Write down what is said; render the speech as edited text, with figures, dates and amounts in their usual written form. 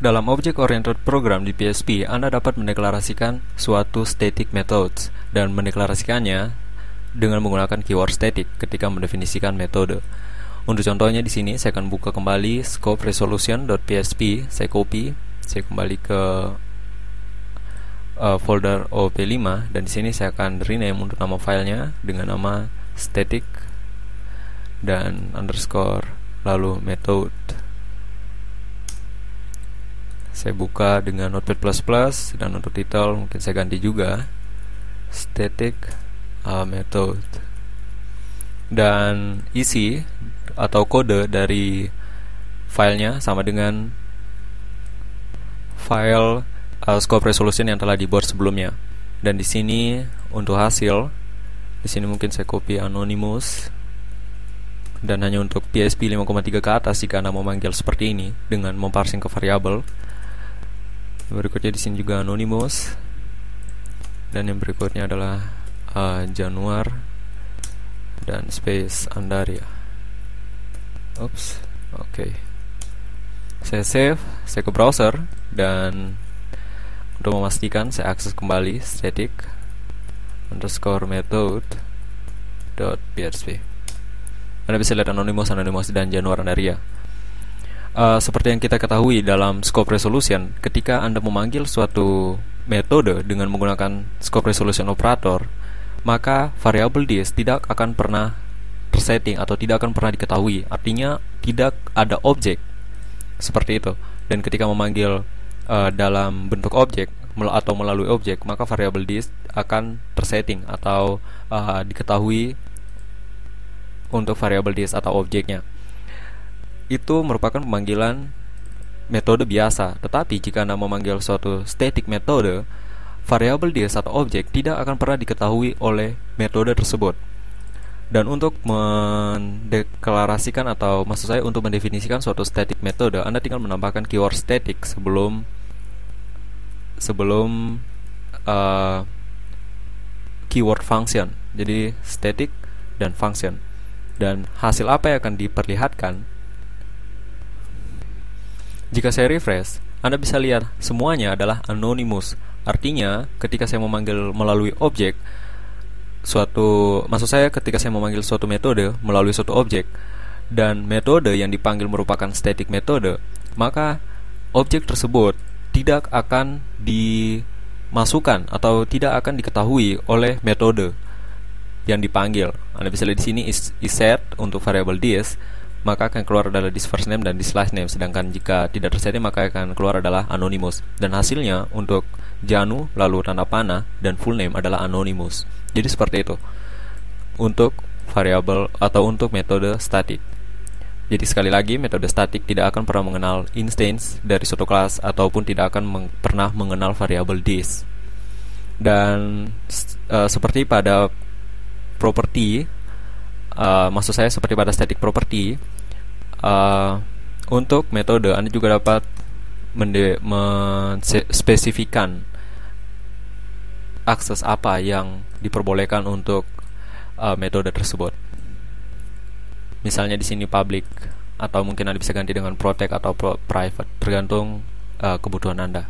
Dalam Object-Oriented Program di PHP, Anda dapat mendeklarasikan suatu static methods dan mendeklarasikannya dengan menggunakan keyword static ketika mendefinisikan metode. Untuk contohnya di sini saya akan buka kembali scope resolution.php, saya copy, saya kembali ke folder OP5 dan di sini saya akan rename untuk nama filenya dengan nama static dan underscore lalu method. Saya buka dengan Notepad++ dan untuk title mungkin saya ganti juga static method. Dan isi atau kode dari filenya sama dengan file scope resolution yang telah dibuat sebelumnya. Dan di sini untuk hasil, di sini mungkin saya copy anonymous dan hanya untuk PHP 5.3 ke atas jika Anda mau manggil seperti ini dengan memparsing ke variabel. Berikutnya di sini juga anonymous dan yang berikutnya adalah Januar dan space Andaria. Oke. Saya save, saya ke browser dan untuk memastikan saya akses kembali static underscore method .php. Anda bisa lihat anonymous dan Januar Andaria. Seperti yang kita ketahui dalam scope resolution, ketika Anda memanggil suatu metode dengan menggunakan scope resolution operator, maka variable this tidak akan pernah tersetting atau tidak akan pernah diketahui. Artinya tidak ada objek seperti itu. Dan ketika memanggil dalam bentuk objek atau melalui objek, maka variable this akan tersetting atau diketahui untuk variable this atau objeknya. Itu merupakan pemanggilan metode biasa. Tetapi jika Anda memanggil suatu static metode, variable this atau objek tidak akan pernah diketahui oleh metode tersebut. Dan untuk mendeklarasikan atau maksud saya untuk mendefinisikan suatu static metode, Anda tinggal menambahkan keyword static sebelum keyword function. Jadi static dan function. Dan hasil apa yang akan diperlihatkan jika saya refresh, Anda bisa lihat semuanya adalah anonymous. Artinya ketika saya memanggil melalui objek ketika saya memanggil suatu metode melalui suatu objek dan metode yang dipanggil merupakan static metode, maka objek tersebut tidak akan dimasukkan atau tidak akan diketahui oleh metode yang dipanggil. Anda bisa lihat di sini is set untuk variable this, maka akan keluar adalah this first name dan this last name. Sedangkan jika tidak tersetting maka akan keluar adalah anonymous. Dan hasilnya untuk Janu lalu tanda panah dan full name adalah anonymous. Jadi seperti itu untuk variabel atau untuk metode static. Jadi sekali lagi, metode static tidak akan pernah mengenal instance dari suatu kelas ataupun tidak akan pernah mengenal variabel this. Dan seperti pada property, maksud saya seperti pada static property, untuk metode Anda juga dapat menspesifikan akses apa yang diperbolehkan untuk metode tersebut. Misalnya di sini public, atau mungkin Anda bisa ganti dengan protect atau private, tergantung kebutuhan Anda.